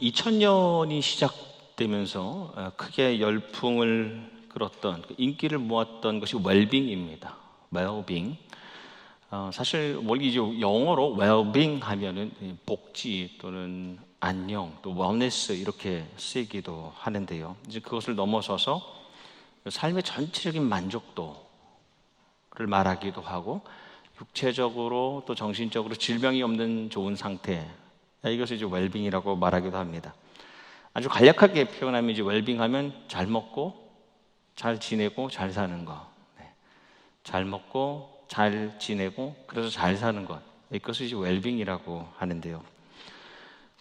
2000년이 시작되면서 크게 열풍을 끌었던 인기를 모았던 것이 웰빙입니다. 웰빙. 사실 원래 이제 영어로 웰빙 하면은 복지 또는 안녕, 또 웰니스 이렇게 쓰이기도 하는데요. 이제 그것을 넘어서서 삶의 전체적인 만족도를 말하기도 하고, 육체적으로 또 정신적으로 질병이 없는 좋은 상태, 이것을 이제 웰빙이라고 말하기도 합니다. 아주 간략하게 표현하면 이제 웰빙하면 잘 먹고 잘 지내고 잘 사는 것, 잘 먹고 잘 지내고 그래서 잘 사는 것, 이것을 이제 웰빙이라고 하는데요.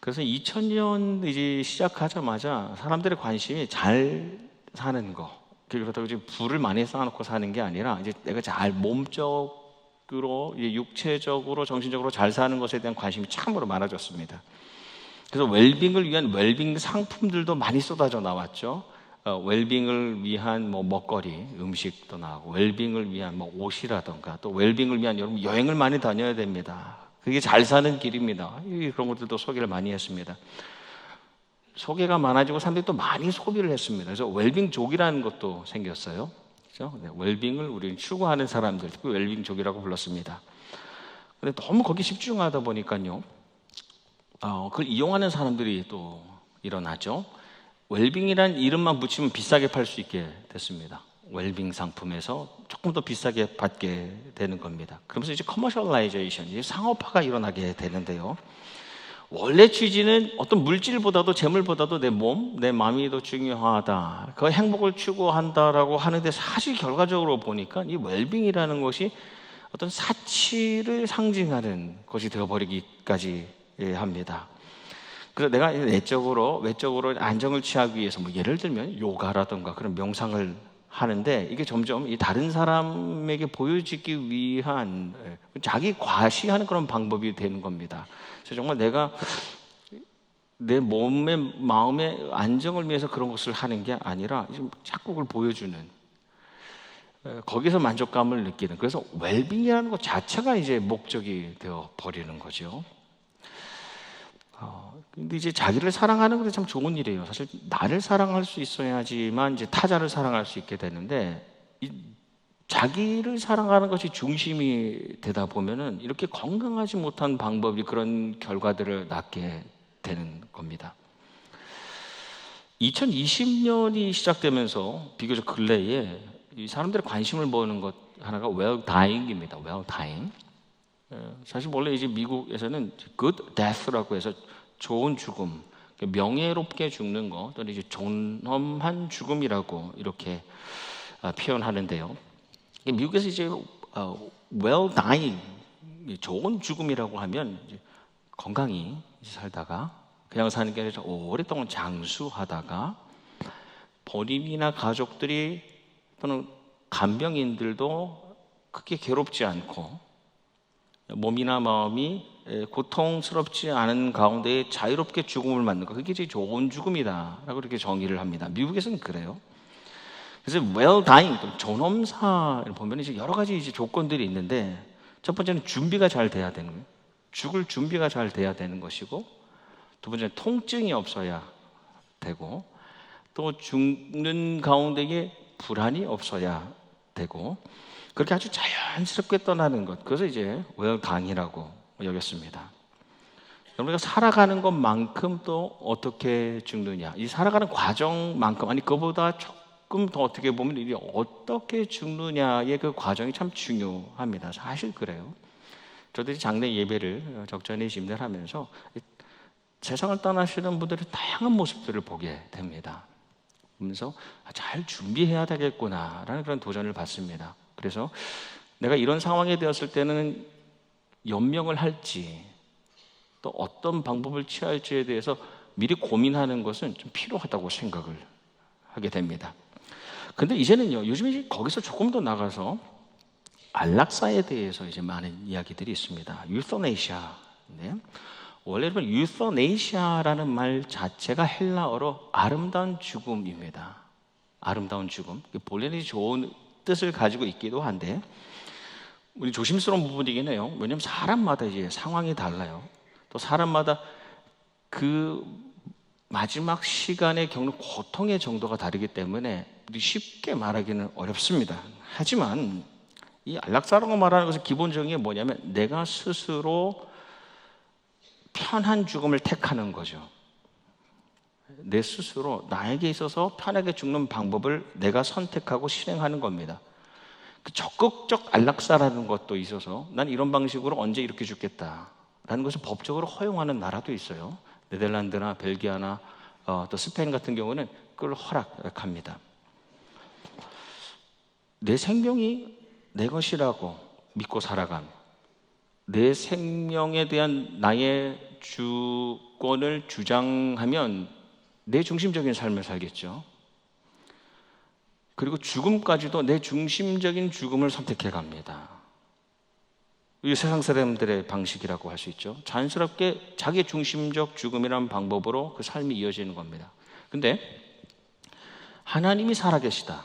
그래서 2000년 이제 시작하자마자 사람들의 관심이 잘 사는 거, 그렇다고 이제 부를 많이 쌓아놓고 사는 게 아니라 이제 내가 잘 몸적으로, 육체적으로, 정신적으로 잘 사는 것에 대한 관심이 참으로 많아졌습니다. 그래서 웰빙을 위한 웰빙 상품들도 많이 쏟아져 나왔죠. 웰빙을 위한 먹거리, 음식도 나오고, 웰빙을 위한 옷이라던가, 또 웰빙을 위한 여러분 여행을 많이 다녀야 됩니다. 그게 잘 사는 길입니다. 그런 것들도 소개를 많이 했습니다. 소개가 많아지고 사람들이 또 많이 소비를 했습니다. 그래서 웰빙족이라는 것도 생겼어요. 그렇죠? 웰빙을 우리는 추구하는 사람들, 그 웰빙족이라고 불렀습니다. 근데 너무 거기 집중하다 보니까요, 그걸 이용하는 사람들이 또 일어나죠. 웰빙이란 이름만 붙이면 비싸게 팔 수 있게 됐습니다. 웰빙 상품에서 조금 더 비싸게 받게 되는 겁니다. 그러면서 이제 커머셜라이제이션, 이제 상업화가 일어나게 되는데요. 원래 취지는 어떤 물질보다도 재물보다도 내 몸, 내 마음이 더 중요하다, 그 행복을 추구한다라고 하는데, 사실 결과적으로 보니까 이 웰빙이라는 것이 어떤 사치를 상징하는 것이 되어버리기까지 합니다. 그래서 내가 외적으로 안정을 취하기 위해서 예를 들면 요가라든가 그런 명상을 하는데, 이게 점점 이 다른 사람에게 보여지기 위한 자기 과시하는 그런 방법이 되는 겁니다. 그래서 정말 내가 내 몸의 마음의 안정을 위해서 그런 것을 하는 게 아니라 자꾸 그걸 보여주는, 거기서 만족감을 느끼는, 그래서 웰빙이라는 것 자체가 이제 목적이 되어 버리는 거죠. 근데 이제 자기를 사랑하는 것도 참 좋은 일이에요. 사실 나를 사랑할 수 있어야지만 이제 타자를 사랑할 수 있게 되는데, 이 자기를 사랑하는 것이 중심이 되다 보면은 이렇게 건강하지 못한 방법이 그런 결과들을 낳게 되는 겁니다. 2020년이 시작되면서 비교적 근래에 이 사람들의 관심을 모으는 것 하나가 웰다잉입니다. 웰다잉. 사실 원래 이제 미국에서는 good death라고 해서 좋은 죽음, 명예롭게 죽는 것, 또는 이제 존엄한 죽음이라고 이렇게 표현하는데요. 미국에서 이제 well dying, 좋은 죽음이라고 하면 이제 건강히 살다가 그냥 사는 게 아니라 오랫동안 장수하다가 본인이나 가족들이 또는 간병인들도 크게 괴롭지 않고 몸이나 마음이 고통스럽지 않은 가운데 자유롭게 죽음을 맞는 것, 그게 제일 좋은 죽음이다라고 이렇게 정의를 합니다. 미국에서는 그래요. 그래서 well dying, 존엄사를 보면 이제 여러 가지 이제 조건들이 있는데, 첫 번째는 준비가 잘 돼야 되는 거예요. 죽을 준비가 잘 돼야 되는 것이고, 두 번째는 통증이 없어야 되고, 또 죽는 가운데에 불안이 없어야 되고, 그렇게 아주 자연스럽게 떠나는 것, 그래서 이제 well dying이라고 여겼습니다. 우리가 살아가는 것만큼 또 어떻게 죽느냐, 이 살아가는 과정만큼, 아니 그보다 조금 더 어떻게 보면 이게 어떻게 죽느냐의 그 과정이 참 중요합니다. 사실 그래요. 저들이 장례 예배를 적잖이 진행하면서 세상을 떠나시는 분들의 다양한 모습들을 보게 됩니다. 그러면서 잘 준비해야 되겠구나라는 그런 도전을 받습니다. 그래서 내가 이런 상황에 되었을 때는 연명을 할지, 또 어떤 방법을 취할지에 대해서 미리 고민하는 것은 좀 필요하다고 생각을 하게 됩니다. 근데 이제는요, 요즘에 거기서 조금 더 나가서 안락사에 대해서 이제 많은 이야기들이 있습니다. 유서네시아. 네. 원래 유서네시아라는 말 자체가 헬라어로 아름다운 죽음입니다. 아름다운 죽음. 본래는 좋은 뜻을 가지고 있기도 한데, 우리 조심스러운 부분이긴 해요. 왜냐하면 사람마다 이제 상황이 달라요. 또 사람마다 그 마지막 시간에 겪는 고통의 정도가 다르기 때문에 쉽게 말하기는 어렵습니다. 하지만 이 안락사라고 말하는 것은 기본적인 게 뭐냐면 내가 스스로 편한 죽음을 택하는 거죠. 내 스스로 나에게 있어서 편하게 죽는 방법을 내가 선택하고 실행하는 겁니다. 그 적극적 안락사라는 것도 있어서 난 이런 방식으로 언제 이렇게 죽겠다라는 것을 법적으로 허용하는 나라도 있어요. 네덜란드나 벨기아나 또 스페인 같은 경우는 그걸 허락합니다. 내 생명이 내 것이라고 믿고 살아감, 내 생명에 대한 나의 주권을 주장하면 내 중심적인 삶을 살겠죠. 그리고 죽음까지도 내 중심적인 죽음을 선택해 갑니다. 이 세상 사람들의 방식이라고 할 수 있죠. 자연스럽게 자기 중심적 죽음이라는 방법으로 그 삶이 이어지는 겁니다. 근데 하나님이 살아계시다.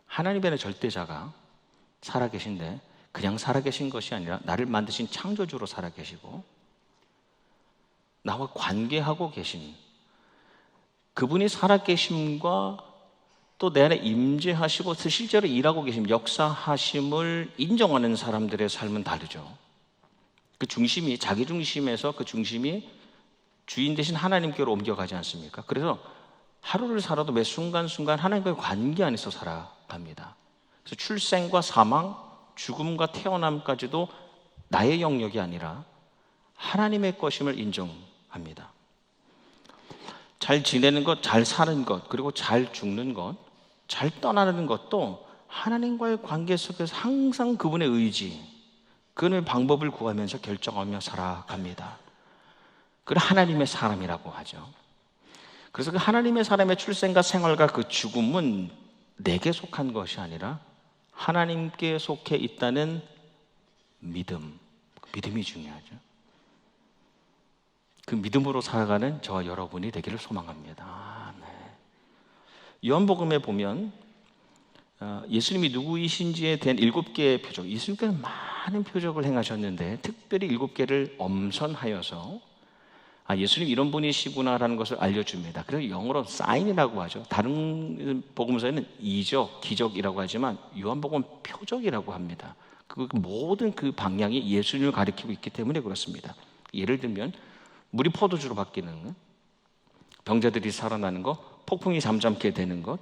하나님의 절대자가 살아계신데 그냥 살아계신 것이 아니라 나를 만드신 창조주로 살아계시고 나와 관계하고 계신 그분이 살아계심과 또 내 안에 임재하시고 실제로 일하고 계심, 역사하심을 인정하는 사람들의 삶은 다르죠. 그 중심이 자기 중심에서 그 중심이 주인 대신 하나님께로 옮겨가지 않습니까? 그래서 하루를 살아도 매 순간순간 하나님과의 관계 안에서 살아갑니다. 그래서 출생과 사망, 죽음과 태어남까지도 나의 영역이 아니라 하나님의 것임을 인정합니다. 잘 지내는 것, 잘 사는 것, 그리고 잘 죽는 것, 잘 떠나는 것도 하나님과의 관계 속에서 항상 그분의 의지, 그분의 방법을 구하면서 결정하며 살아갑니다. 그걸 하나님의 사람이라고 하죠. 그래서 그 하나님의 사람의 출생과 생활과 그 죽음은 내게 속한 것이 아니라 하나님께 속해 있다는 믿음이 중요하죠. 그 믿음으로 살아가는 저와 여러분이 되기를 소망합니다. 네. 요한복음에 보면 예수님이 누구이신지에 대한 7개의 표적, 예수님께서 많은 표적을 행하셨는데 특별히 7개를 엄선하여서 예수님 이런 분이시구나라는 것을 알려줍니다. 그래서 영어로 사인이라고 하죠. 다른 복음서에는 이적, 기적이라고 하지만 요한복음은 표적이라고 합니다. 그 모든 그 방향이 예수님을 가리키고 있기 때문에 그렇습니다. 예를 들면 물이 포도주로 바뀌는, 병자들이 살아나는 것, 폭풍이 잠잠게 되는 것,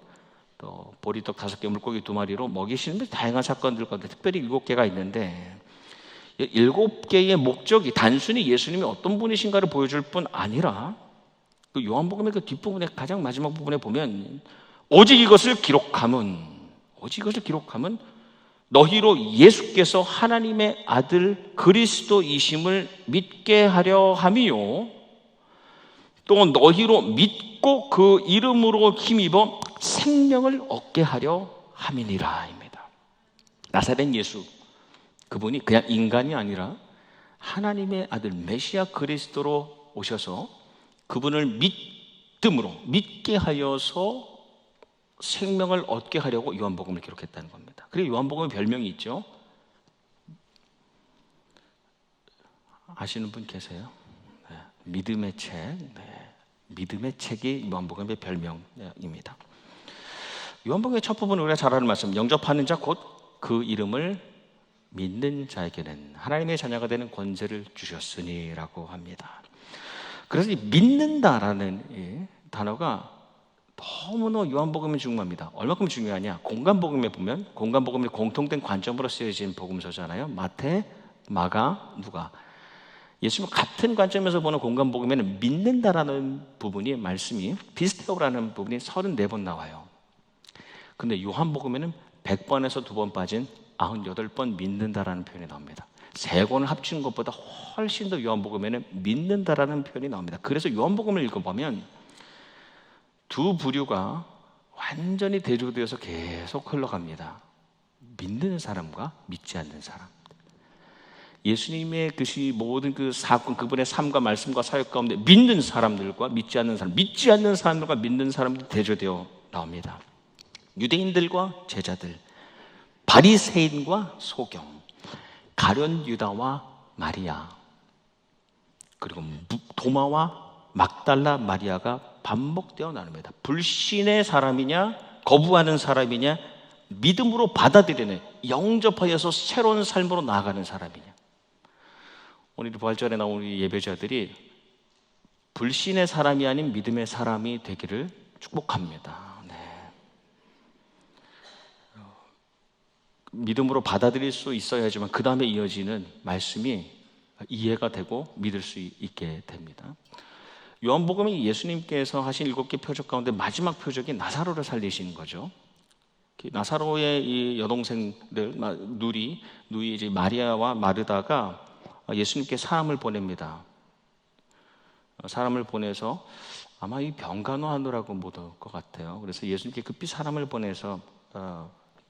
또 보리떡 5개, 물고기 2마리로 먹이시는 다양한 사건들 가운데 특별히 7개가 있는데 7개의 목적이 단순히 예수님이 어떤 분이신가를 보여줄 뿐 아니라 그 요한복음의 그 뒷부분에 가장 마지막 부분에 보면 오직 이것을 기록함은 너희로 예수께서 하나님의 아들 그리스도이심을 믿게 하려 함이요 또 너희로 믿고 그 이름으로 힘입어 생명을 얻게 하려 함이니라 입니다. 나사렛 예수, 그분이 그냥 인간이 아니라 하나님의 아들 메시아 그리스도로 오셔서 그분을 믿게 하여서 생명을 얻게 하려고 요한복음을 기록했다는 겁니다. 그리고 요한복음의 별명이 있죠. 아시는 분 계세요? 네. 믿음의 책. 네. 믿음의 책이 요한복음의 별명입니다. 요한복음의 첫 부분은 우리가 잘 아는 말씀, 영접하는 자 곧 그 이름을 믿는 자에게는 하나님의 자녀가 되는 권세를 주셨으니라고 합니다. 그래서 이 믿는다라는 이 단어가 너무나 요한복음이 중요합니다. 얼마큼 중요하냐? 공간복음에 보면 공간복음이 공통된 관점으로 쓰여진 복음서잖아요. 마태, 마가, 누가. 예수님 같은 관점에서 보는 공간복음에는 믿는다라는 부분이 말씀이 비슷해요라는 부분이 34번 나와요. 근데 요한복음에는 100번에서 2번 빠진 98번 믿는다라는 표현이 나옵니다. 3권을 합친 것보다 훨씬 더 요한복음에는 믿는다라는 표현이 나옵니다. 그래서 요한복음을 읽어보면 두 부류가 완전히 대조되어서 계속 흘러갑니다. 믿는 사람과 믿지 않는 사람. 예수님의 그 모든 그 사건, 그분의 삶과 말씀과 사역 가운데 믿는 사람들과 믿지 않는 사람, 믿지 않는 사람들과 믿는 사람들이 대조되어 나옵니다. 유대인들과 제자들, 바리새인과 소경, 가룟 유다와 마리아, 그리고 도마와 막달라 마리아가 반복되어 나눕니다. 불신의 사람이냐, 거부하는 사람이냐, 믿음으로 받아들이는, 영접하여서 새로운 삶으로 나아가는 사람이냐. 오늘 부활절에 나온 우리 예배자들이 불신의 사람이 아닌 믿음의 사람이 되기를 축복합니다. 네. 믿음으로 받아들일 수 있어야지만 그 다음에 이어지는 말씀이 이해가 되고 믿을 수 있게 됩니다. 요한복음이 예수님께서 하신 7개 표적 가운데 마지막 표적이 나사로를 살리신 거죠. 나사로의 이 여동생들 누이 이제 마리아와 마르다가 예수님께 사람을 보냅니다. 사람을 보내서 아마 이 병간호하느라고 못 올 것 같아요. 그래서 예수님께 급히 사람을 보내서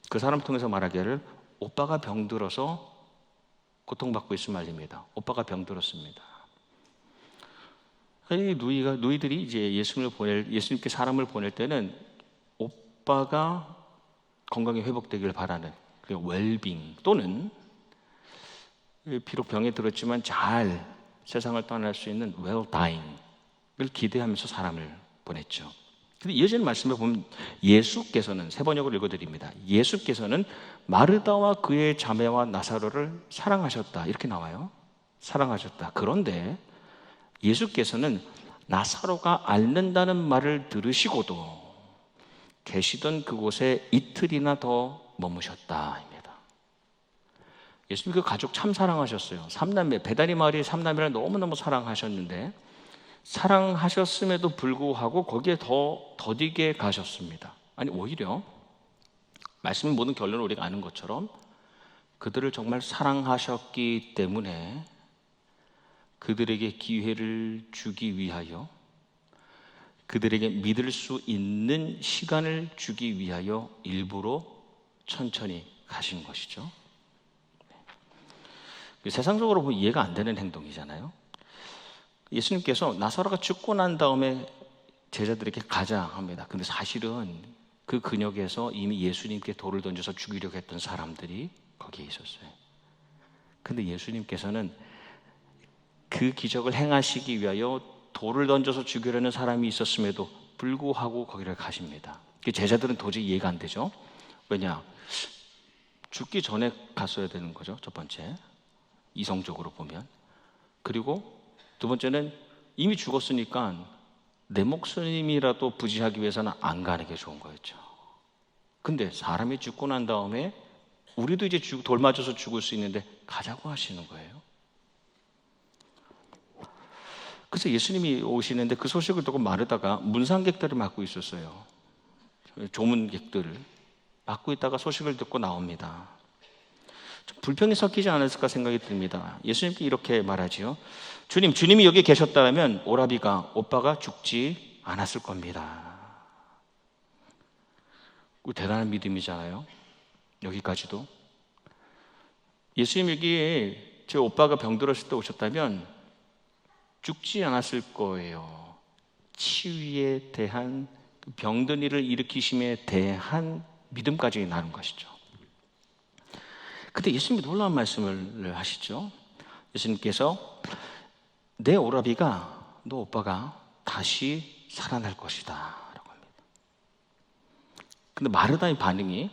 그 사람을 통해서 말하기를 오빠가 병들어서 고통받고 있음 말입니다. 오빠가 병들었습니다. 이 누이들이 이제 예수님께 사람을 보낼 때는 오빠가 건강이 회복되길 바라는 그 웰빙 또는 비록 병에 들었지만 잘 세상을 떠날 수 있는 well dying을 기대하면서 사람을 보냈죠. 근데 이어지는 말씀에 보면 예수께서는 세 번역을 읽어드립니다. 예수께서는 마르다와 그의 자매와 나사로를 사랑하셨다 이렇게 나와요. 사랑하셨다. 그런데 예수께서는 나사로가 앓는다는 말을 들으시고도 계시던 그곳에 이틀이나 더 머무셨다. 예수님 그 가족 참 사랑하셨어요. 삼남매, 베다니 마을의 삼남매를 너무너무 사랑하셨는데 사랑하셨음에도 불구하고 거기에 더 더디게 가셨습니다. 아니 오히려 말씀의 모든 결론을 우리가 아는 것처럼 그들을 정말 사랑하셨기 때문에 그들에게 기회를 주기 위하여 그들에게 믿을 수 있는 시간을 주기 위하여 일부러 천천히 가신 것이죠. 세상적으로 보면 이해가 안 되는 행동이잖아요. 예수님께서 나사로가 죽고 난 다음에 제자들에게 가자 합니다. 근데 사실은 그 근역에서 이미 예수님께 돌을 던져서 죽이려고 했던 사람들이 거기에 있었어요. 근데 예수님께서는 그 기적을 행하시기 위하여 돌을 던져서 죽이려는 사람이 있었음에도 불구하고 거기를 가십니다. 제자들은 도저히 이해가 안 되죠. 왜냐? 죽기 전에 갔어야 되는 거죠. 첫 번째. 이성적으로 보면. 그리고 두 번째는 이미 죽었으니까 내 목숨이라도 부지하기 위해서는 안 가는 게 좋은 거였죠. 근데 사람이 죽고 난 다음에 우리도 이제 돌 맞아서 죽을 수 있는데 가자고 하시는 거예요. 그래서 예수님이 오시는데 그 소식을 듣고 마르다가 문상객들을 맡고 있었어요. 조문객들을 맡고 있다가 소식을 듣고 나옵니다. 불평이 섞이지 않았을까 생각이 듭니다. 예수님께 이렇게 말하지요. 주님이 여기 계셨다면 오빠가 죽지 않았을 겁니다. 대단한 믿음이잖아요. 여기까지도. 예수님 여기에 제 오빠가 병들었을 때 오셨다면 죽지 않았을 거예요. 치유에 대한 병든 일을 일으키심에 대한 믿음까지 나눈 것이죠. 근데 예수님이 놀라운 말씀을 하시죠. 예수님께서 내 오라비가 너 오빠가 다시 살아날 것이다 라고 합니다. 근데 마르다의 반응이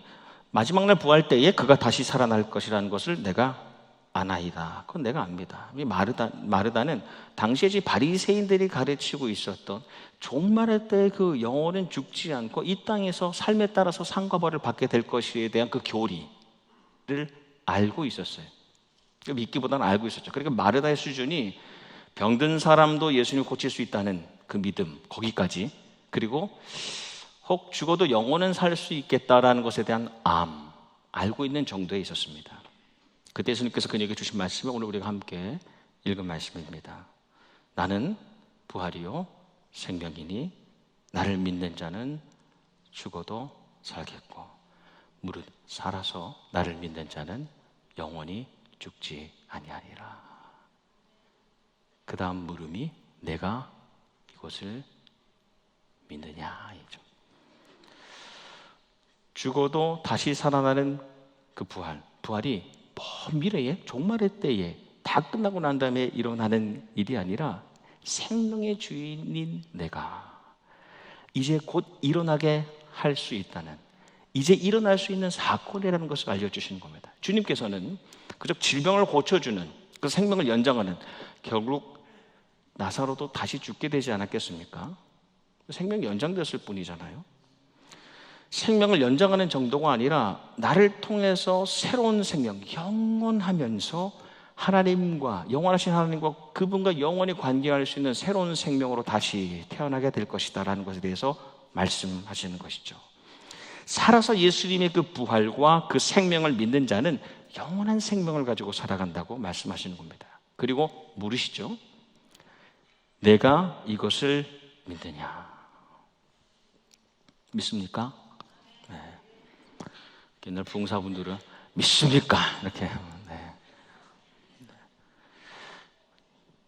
마지막 날 부활 때에 그가 다시 살아날 것이라는 것을 내가 아나이다. 그건 내가 압니다. 마르다는 당시에 바리새인들이 가르치고 있었던 종말의 때 그 영혼은 죽지 않고 이 땅에서 삶에 따라서 상과 벌을 받게 될 것에 대한 그 교리를 알고 있었어요. 믿기보다는 알고 있었죠. 그러니까 마르다의 수준이 병든 사람도 예수님 고칠 수 있다는 그 믿음, 거기까지. 그리고 혹 죽어도 영혼은 살 수 있겠다라는 것에 대한 알고 있는 정도에 있었습니다. 그때 예수님께서 그에게 주신 말씀이 오늘 우리가 함께 읽은 말씀입니다. 나는 부활이요 생명이니 나를 믿는 자는 죽어도 살겠고 무릇 살아서 나를 믿는 자는 영원히 죽지 아니하리라. 그 다음 물음이 내가 이것을 믿느냐이죠. 죽어도 다시 살아나는 그 부활이 먼 미래에 종말의 때에 다 끝나고 난 다음에 일어나는 일이 아니라 생명의 주인인 내가 이제 곧 일어나게 할 수 있다는, 이제 일어날 수 있는 사건이라는 것을 알려주시는 겁니다. 주님께서는 그저 질병을 고쳐주는, 그 생명을 연장하는, 결국 나사로도 다시 죽게 되지 않았겠습니까? 생명이 연장됐을 뿐이잖아요. 생명을 연장하는 정도가 아니라 나를 통해서 새로운 생명, 영원하면서 하나님과, 영원하신 하나님과 그분과 영원히 관계할 수 있는 새로운 생명으로 다시 태어나게 될 것이다 라는 것에 대해서 말씀하시는 것이죠. 살아서 예수님의 그 부활과 그 생명을 믿는 자는 영원한 생명을 가지고 살아간다고 말씀하시는 겁니다. 그리고 물으시죠. 내가 이것을 믿느냐? 믿습니까? 네. 옛날 부흥사분들은 믿습니까? 이렇게. 네.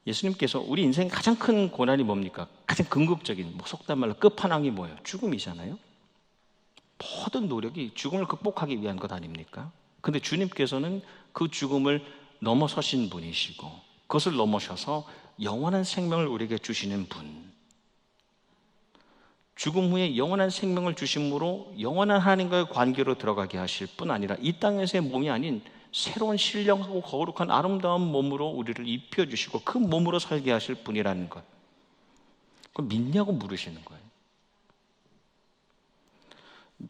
예수님께서 우리 인생의 가장 큰 고난이 뭡니까? 가장 궁극적인, 속단 말로 끝판왕이 뭐예요? 죽음이잖아요. 모든 노력이 죽음을 극복하기 위한 것 아닙니까? 근데 주님께서는 그 죽음을 넘어서신 분이시고 그것을 넘어서서 영원한 생명을 우리에게 주시는 분, 죽음 후에 영원한 생명을 주심으로 영원한 하나님과의 관계로 들어가게 하실 뿐 아니라 이 땅에서의 몸이 아닌 새로운 신령하고 거룩한 아름다운 몸으로 우리를 입혀주시고 그 몸으로 살게 하실 분이라는 것, 그걸 믿냐고 물으시는 거예요.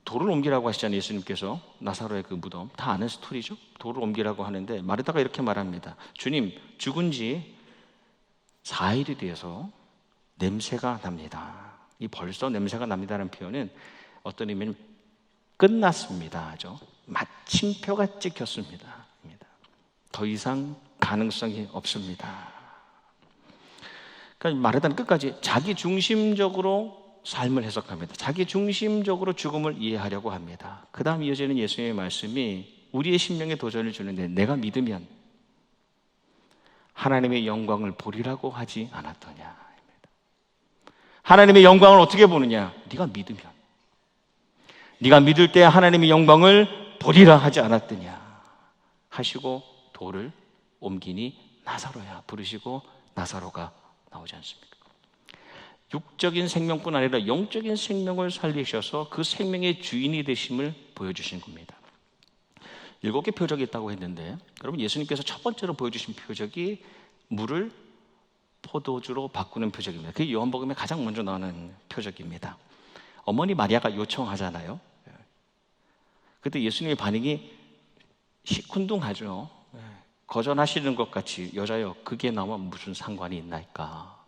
돌을 옮기라고 하시잖아요. 예수님께서 나사로의 그 무덤, 다 아는 스토리죠. 돌을 옮기라고 하는데 마르다가 이렇게 말합니다. 주님, 죽은 지 4일이 되어서 냄새가 납니다. 이 벌써 냄새가 납니다라는 표현은 어떤 의미는 끝났습니다 하죠. 마침표가 찍혔습니다. 더 이상 가능성이 없습니다. 그러니까 마르다는 끝까지 자기 중심적으로 삶을 해석합니다. 자기 중심적으로 죽음을 이해하려고 합니다. 그 다음 이어지는 예수님의 말씀이 우리의 심령에 도전을 주는데, 내가 믿으면 하나님의 영광을 보리라고 하지 않았더냐. 하나님의 영광을 어떻게 보느냐? 네가 믿으면, 네가 믿을 때 하나님의 영광을 보리라 하지 않았더냐 하시고 돌을 옮기니 나사로야 부르시고 나사로가 나오지 않습니까? 육적인 생명뿐 아니라 영적인 생명을 살리셔서 그 생명의 주인이 되심을 보여주신 겁니다. 7개 표적이 있다고 했는데, 여러분, 예수님께서 첫 번째로 보여주신 표적이 물을 포도주로 바꾸는 표적입니다. 그게 요한복음에 가장 먼저 나오는 표적입니다. 어머니 마리아가 요청하잖아요. 그때 예수님의 반응이 시큰둥하죠. 거절하시는 것 같이, 여자여 그게 나와 무슨 상관이 있나이까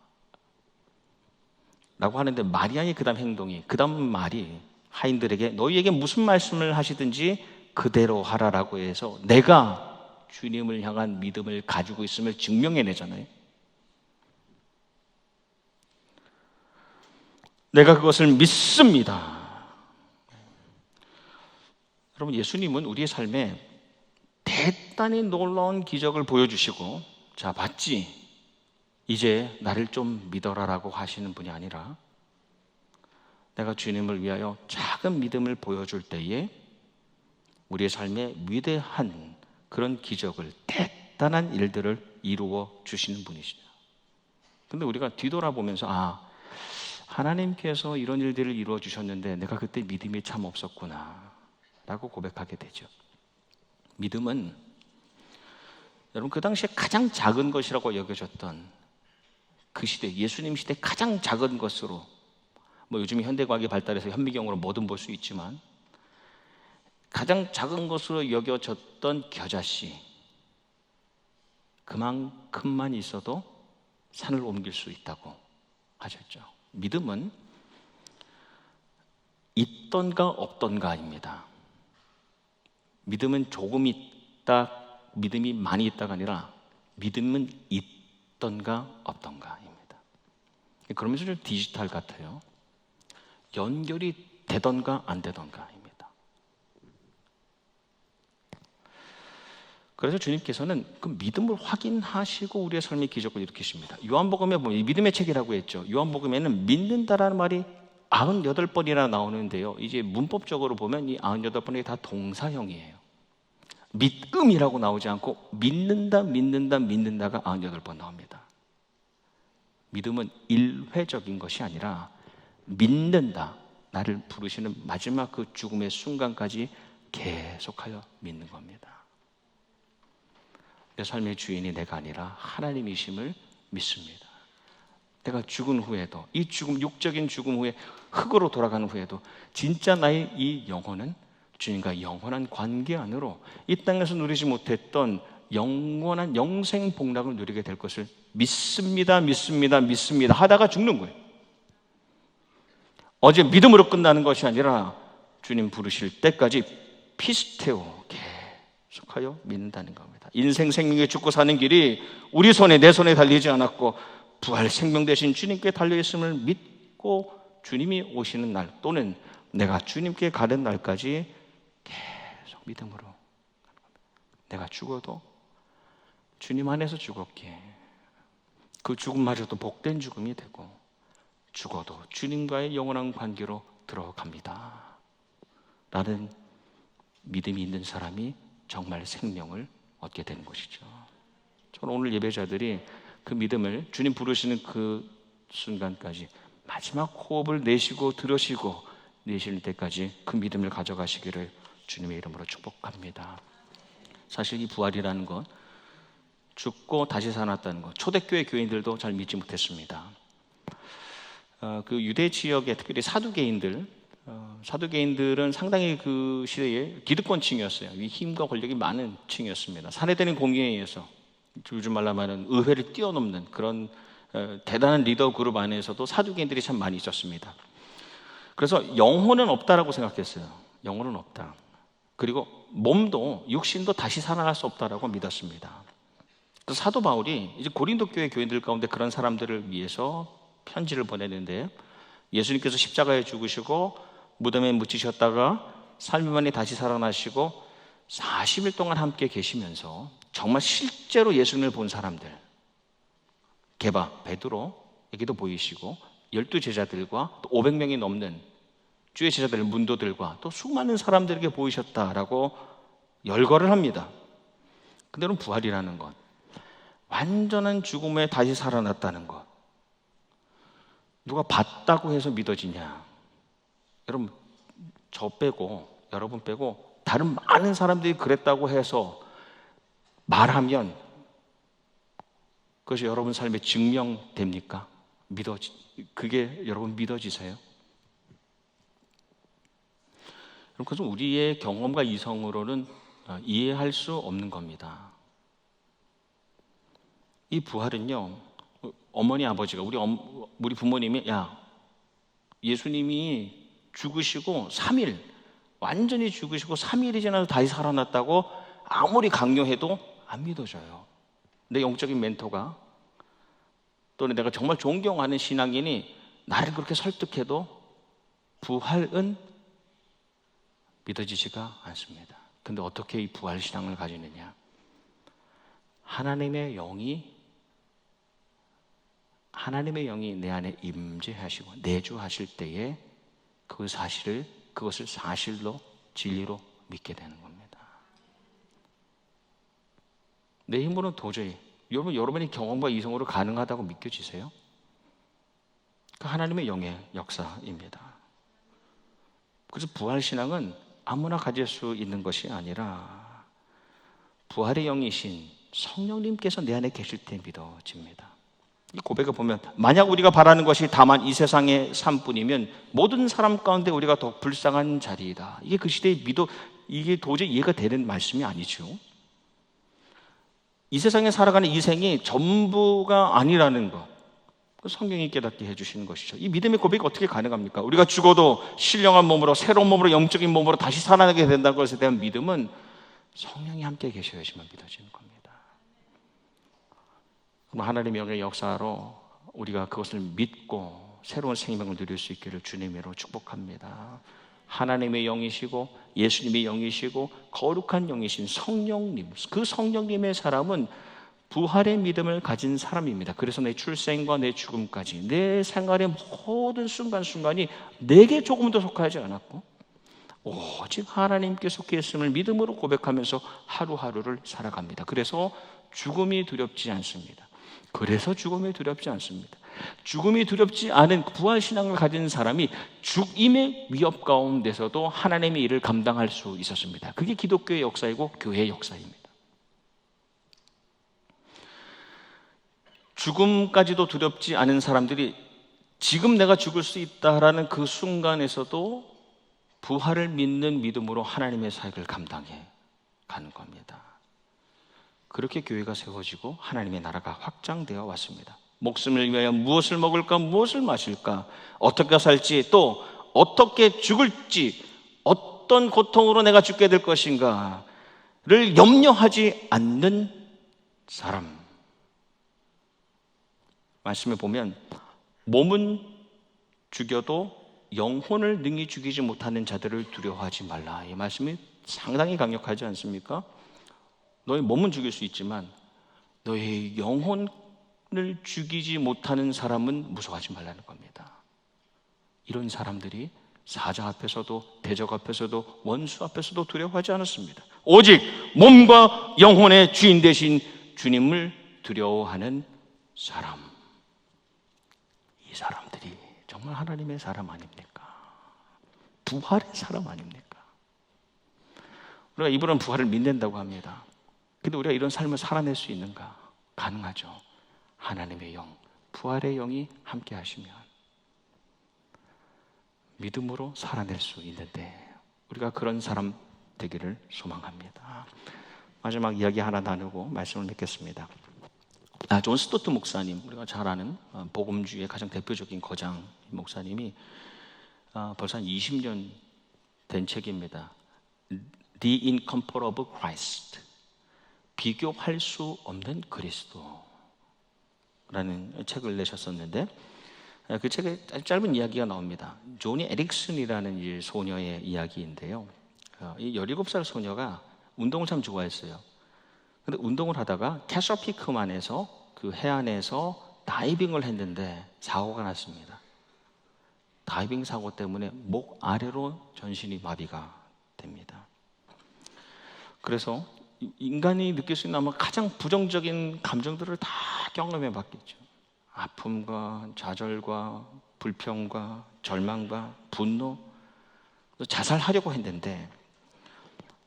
라고 하는데, 마리아의 그 다음 행동이, 그 다음 말이 하인들에게 너희에게 무슨 말씀을 하시든지 그대로 하라라고 해서 내가 주님을 향한 믿음을 가지고 있음을 증명해내잖아요. 내가 그것을 믿습니다. 여러분, 예수님은 우리의 삶에 대단히 놀라운 기적을 보여주시고, 자, 봤지? 이제 나를 좀 믿어라라고 하시는 분이 아니라, 내가 주님을 위하여 작은 믿음을 보여줄 때에 우리의 삶에 위대한 그런 기적을, 대단한 일들을 이루어 주시는 분이시죠. 근데 우리가 뒤돌아보면서 하나님께서 이런 일들을 이루어 주셨는데 내가 그때 믿음이 참 없었구나 라고 고백하게 되죠. 믿음은 여러분, 그 당시에 가장 작은 것이라고 여겨졌던 그 시대, 예수님 시대 가장 작은 것으로, 요즘 현대과학이 발달해서 현미경으로 뭐든 볼 수 있지만 가장 작은 것으로 여겨졌던 겨자씨, 그만큼만 있어도 산을 옮길 수 있다고 하셨죠. 믿음은 있던가 없던가입니다. 믿음은 조금 있다, 믿음이 많이 있다가 아니라 믿음은 있던가 없던가입니다. 그러면서 좀 디지털 같아요. 연결이 되던가 안 되던가입니다. 그래서 주님께서는 그 믿음을 확인하시고 우리의 삶의 기적을 일으키십니다. 요한복음에 보면 믿음의 책이라고 했죠. 요한복음에는 믿는다라는 말이 98번이나 나오는데요. 이제 문법적으로 보면 이 98번이 다 동사형이에요. 믿음이라고 나오지 않고 믿는다가 98번 나옵니다. 믿음은 일회적인 것이 아니라 믿는다. 나를 부르시는 마지막 그 죽음의 순간까지 계속하여 믿는 겁니다. 내 삶의 주인이 내가 아니라 하나님이심을 믿습니다. 내가 죽은 후에도, 이 죽음, 육적인 죽음 후에 흙으로 돌아가는 후에도 진짜 나의 이 영혼은 주님과 영원한 관계 안으로 이 땅에서 누리지 못했던 영원한 영생 복락을 누리게 될 것을 믿습니다, 믿습니다, 믿습니다 하다가 죽는 거예요. 어제 믿음으로 끝나는 것이 아니라 주님 부르실 때까지 피스테오 계속하여 믿는다는 겁니다. 인생 생명에 죽고 사는 길이 우리 손에 내 손에 달리지 않았고 부활 생명 되신 주님께 달려있음을 믿고 주님이 오시는 날 또는 내가 주님께 가는 날까지 계속 믿음으로 내가 죽어도 주님 안에서 죽었기에 그 죽음마저도 복된 죽음이 되고 죽어도 주님과의 영원한 관계로 들어갑니다 라는 믿음이 있는 사람이 정말 생명을 얻게 되는 것이죠. 저는 오늘 예배자들이 그 믿음을 주님 부르시는 그 순간까지 마지막 호흡을 내쉬고 들으시고 내쉬는 때까지 그 믿음을 가져가시기를 주님의 이름으로 축복합니다. 사실 이 부활이라는 건 죽고 다시 살아났다는 것, 초대교회 교인들도 잘 믿지 못했습니다. 그 유대 지역의 특별히 사두개인들은 상당히 그 시대에 기득권층이었어요. 이 힘과 권력이 많은 층이었습니다. 사내되는 공의에 의해서 요즘 말로 하면 의회를 뛰어넘는 그런 대단한 리더 그룹 안에서도 사두개인들이 참 많이 있었습니다. 그래서 영혼은 없다라고 생각했어요. 영혼은 없다. 그리고 몸도 육신도 다시 살아날 수 없다라고 믿었습니다. 그래서 사도 바울이 이제 고린도 교회 교인들 가운데 그런 사람들을 위해서 편지를 보내는데 예수님께서 십자가에 죽으시고 무덤에 묻히셨다가 삶 만에 다시 살아나시고 40일 동안 함께 계시면서 정말 실제로 예수님을 본 사람들 게바, 베드로에게도 보이시고 12제자들과 또 500명이 넘는 주의 제자들 문도들과 또 수많은 사람들에게 보이셨다라고 열거를 합니다. 근데 여러분 부활이라는 것 완전한 죽음에 다시 살아났다는 것 누가 봤다고 해서 믿어지냐? 여러분 저 빼고 여러분 빼고 다른 많은 사람들이 그랬다고 해서 말하면 그것이 여러분 삶에 증명됩니까? 그게 여러분 믿어지세요? 그럼 그것은 우리의 경험과 이성으로는 이해할 수 없는 겁니다. 이 부활은요, 어머니 아버지가 우리 부모님이 예수님이 죽으시고 3일 완전히 죽으시고 3일이 지나서 다시 살아났다고 아무리 강요해도 안 믿어져요. 내 영적인 멘토가 또는 내가 정말 존경하는 신앙인이 나를 그렇게 설득해도 부활은 믿어지지가 않습니다. 근데 어떻게 이 부활 신앙을 가지느냐? 하나님의 영이 내 안에 임재하시고 내주하실 때에 그것을 사실로 진리로 믿게 되는 겁니다. 내 힘으로는 도저히 여러분의 경험과 이성으로 가능하다고 믿겨지세요? 그 하나님의 영의 역사입니다. 그래서 부활신앙은 아무나 가질 수 있는 것이 아니라 부활의 영이신 성령님께서 내 안에 계실 때 믿어집니다. 이 고백을 보면 만약 우리가 바라는 것이 다만 이 세상의 삶뿐이면 모든 사람 가운데 우리가 더 불쌍한 자리이다. 이게 그 시대의 이게 도저히 이해가 되는 말씀이 아니죠. 이 세상에 살아가는 이 생이 전부가 아니라는 것, 성경이 깨닫게 해주시는 것이죠. 이 믿음의 고백이 어떻게 가능합니까? 우리가 죽어도 신령한 몸으로 새로운 몸으로 영적인 몸으로 다시 살아나게 된다는 것에 대한 믿음은 성령이 함께 계셔야지만 믿어지는 겁니다. 그럼 하나님의 영의 역사로 우리가 그것을 믿고 새로운 생명을 누릴 수 있기를 주님으로 축복합니다. 하나님의 영이시고 예수님의 영이시고 거룩한 영이신 성령님, 그 성령님의 사람은 부활의 믿음을 가진 사람입니다. 그래서 내 출생과 내 죽음까지 내 생활의 모든 순간순간이 내게 조금도 속하지 않았고 오직 하나님께 속해 있음을 믿음으로 고백하면서 하루하루를 살아갑니다. 그래서 죽음이 두렵지 않습니다. 죽음이 두렵지 않은 부활신앙을 가진 사람이 죽임의 위협 가운데서도 하나님의 일을 감당할 수 있었습니다. 그게 기독교의 역사이고 교회의 역사입니다. 죽음까지도 두렵지 않은 사람들이 지금 내가 죽을 수 있다라는 그 순간에서도 부활을 믿는 믿음으로 하나님의 사역을 감당해 가는 겁니다. 그렇게 교회가 세워지고 하나님의 나라가 확장되어 왔습니다. 목숨을 위하여 무엇을 먹을까, 무엇을 마실까, 어떻게 살지, 또 어떻게 죽을지, 어떤 고통으로 내가 죽게 될 것인가를 염려하지 않는 사람. 말씀을 보면 몸은 죽여도 영혼을 능히 죽이지 못하는 자들을 두려워하지 말라. 이 말씀이 상당히 강력하지 않습니까? 너의 몸은 죽일 수 있지만 너의 영혼을 죽이지 못하는 사람은 무서워하지 말라는 겁니다. 이런 사람들이 사자 앞에서도 대적 앞에서도 원수 앞에서도 두려워하지 않았습니다. 오직 몸과 영혼의 주인 되신 주님을 두려워하는 사람. 이 사람들이 정말 하나님의 사람 아닙니까? 부활의 사람 아닙니까? 우리가 이분은 부활을 믿는다고 합니다. 근데 우리가 이런 삶을 살아낼 수 있는가? 가능하죠. 하나님의 영, 부활의 영이 함께 하시면 믿음으로 살아낼 수 있는데 우리가 그런 사람 되기를 소망합니다. 마지막 이야기 하나 나누고 말씀을 맺겠습니다. 존 스토트 목사님, 우리가 잘 아는 복음주의의 가장 대표적인 거장 목사님이 벌써 한 20년 된 책입니다. The Incomparable Christ, 비교할 수 없는 그리스도라는 책을 내셨었는데 그 책에 짧은 이야기가 나옵니다. 조니 에릭슨이라는 소녀의 이야기인데요. 이 17살 소녀가 운동을 참 좋아했어요. 근데 운동을 하다가 캐서피크만에서 그 해안에서 다이빙을 했는데 사고가 났습니다. 다이빙 사고 때문에 목 아래로 전신이 마비가 됩니다. 그래서 인간이 느낄 수 있는 아마 가장 부정적인 감정들을 다 경험해 봤겠죠. 아픔과 좌절과 불평과 절망과 분노, 자살하려고 했는데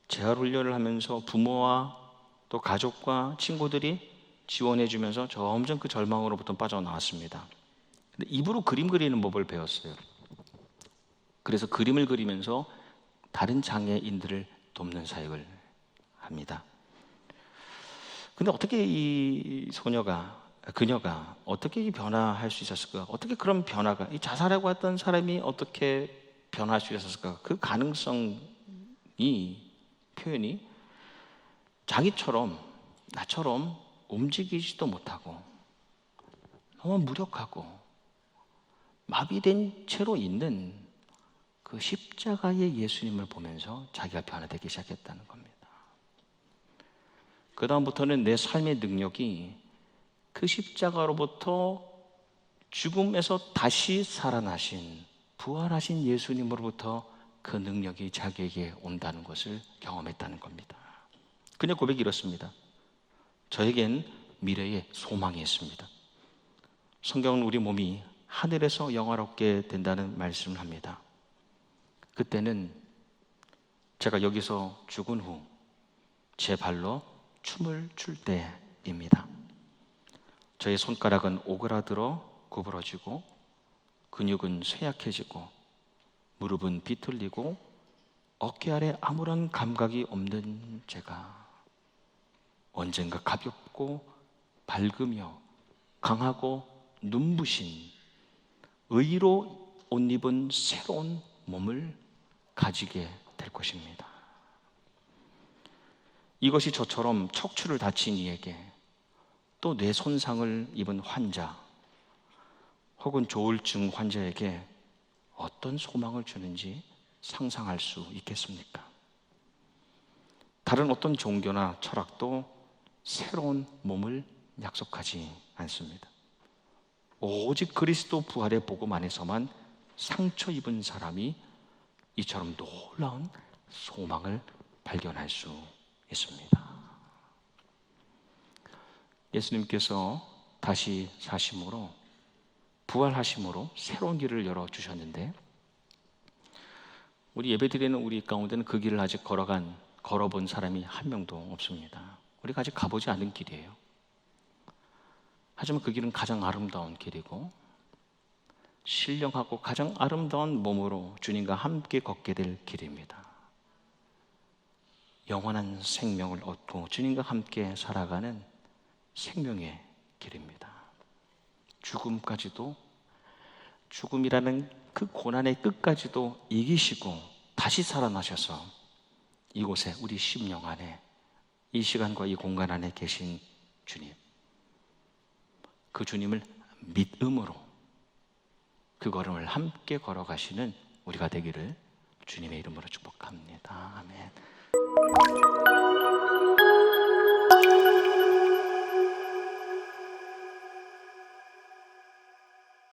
재활훈련을 하면서 부모와 또 가족과 친구들이 지원해 주면서 점점 그 절망으로부터 빠져나왔습니다. 근데 입으로 그림 그리는 법을 배웠어요. 그래서 그림을 그리면서 다른 장애인들을 돕는 사역을 합니다. 근데 어떻게 이 그녀가 어떻게 변화할 수 있었을까? 어떻게 그런 변화가, 이 자살하고 했던 사람이 어떻게 변화할 수 있었을까? 그 가능성이, 표현이 자기처럼, 나처럼 움직이지도 못하고 너무 무력하고 마비된 채로 있는 그 십자가의 예수님을 보면서 자기가 변화되기 시작했다는 겁니다. 그 다음부터는 내 삶의 능력이 그 십자가로부터 죽음에서 다시 살아나신 부활하신 예수님으로부터 그 능력이 자기에게 온다는 것을 경험했다는 겁니다. 그녀 고백이 이렇습니다. 저에겐 미래에 소망이 있습니다. 성경은 우리 몸이 하늘에서 영화롭게 된다는 말씀을 합니다. 그때는 제가 여기서 죽은 후 제 발로 춤을 출 때입니다. 저의 손가락은 오그라들어 구부러지고 근육은 쇠약해지고 무릎은 비틀리고 어깨 아래 아무런 감각이 없는 제가 언젠가 가볍고 밝으며 강하고 눈부신 의로 옷 입은 새로운 몸을 가지게 될 것입니다. 이것이 저처럼 척추를 다친 이에게 또 뇌 손상을 입은 환자 혹은 조울증 환자에게 어떤 소망을 주는지 상상할 수 있겠습니까? 다른 어떤 종교나 철학도 새로운 몸을 약속하지 않습니다. 오직 그리스도 부활의 복음 안에서만 상처 입은 사람이 이처럼 놀라운 소망을 발견할 수 있습니다. 예수님께서 다시 사심으로 부활하심으로 새로운 길을 열어주셨는데 우리 예배드리는 우리 가운데는 그 길을 아직 걸어본 사람이 한 명도 없습니다. 우리가 아직 가보지 않은 길이에요. 하지만 그 길은 가장 아름다운 길이고 신령하고 가장 아름다운 몸으로 주님과 함께 걷게 될 길입니다. 영원한 생명을 얻고 주님과 함께 살아가는 생명의 길입니다. 죽음까지도, 죽음이라는 그 고난의 끝까지도 이기시고 다시 살아나셔서 이곳에 우리 심령 안에, 이 시간과 이 공간 안에 계신 주님, 그 주님을 믿음으로 그 걸음을 함께 걸어가시는 우리가 되기를 주님의 이름으로 축복합니다.